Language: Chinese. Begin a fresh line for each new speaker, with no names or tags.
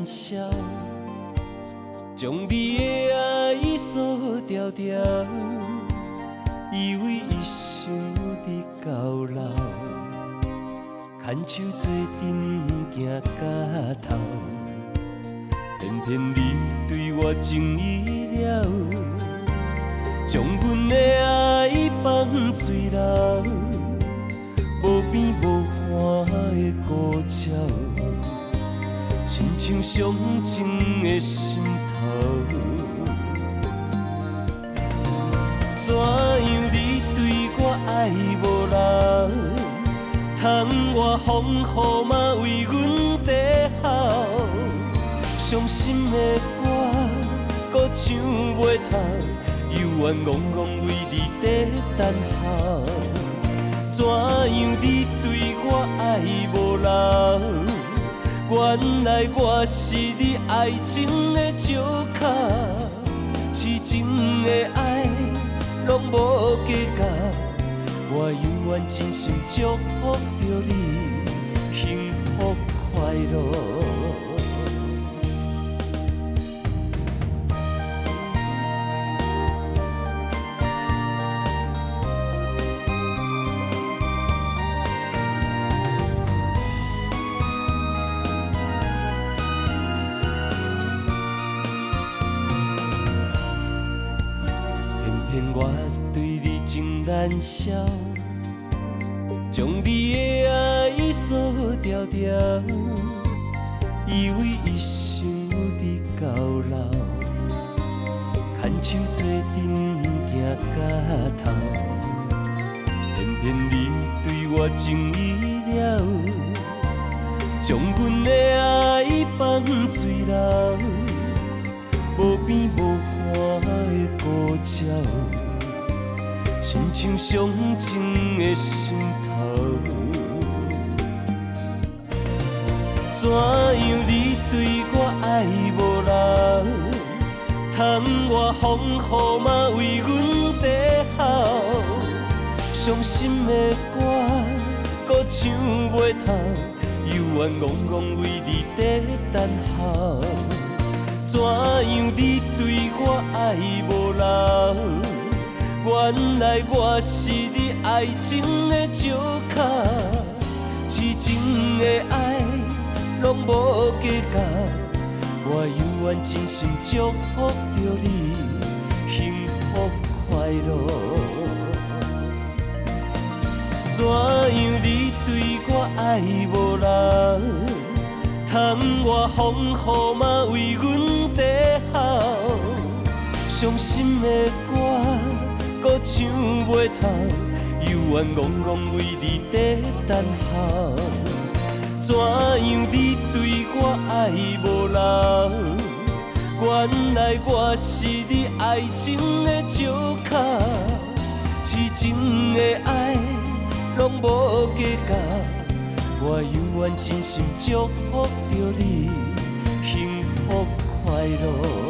消，将你的爱锁牢牢，以为一生伫到老，牵手做阵行到头，偏偏你对我情意了，将阮的爱放水流，无边无花的孤鸟，亲像伤情的心头。怎样你对我爱无留，窗外风雨嘛为阮在吼，伤心的歌搁唱袂透，幽怨戆戆为你在等候。怎样你对我爱无留，原来我是你爱情的石脚，痴情的爱拢无计较，我永远真心祝福着你幸福快乐。我对你情难消，将你的爱锁牢牢，以为一生伫到老，牵手做阵行到头，偏偏你对我情意了，将阮的爱放水流，无边无花的孤鸟，亲像伤情的心头。怎样你对我爱无留，窗外风雨嘛为阮在吼，伤心的歌搁唱袂透，幽怨戆戆为你在等候。怎样你对我爱无留，原来我是你爱情的石脚，痴情的爱拢无计较，我永远真心祝福着你幸福快乐。怎样你对我爱无留，窗外风雨嘛为阮在吼，伤心的歌搁唱袂透，幽怨戆戆为你在等候。怎样你对我爱无留，原来我是你爱情的石脚，痴情的爱拢无计较，我永远真心祝福着你幸福快乐。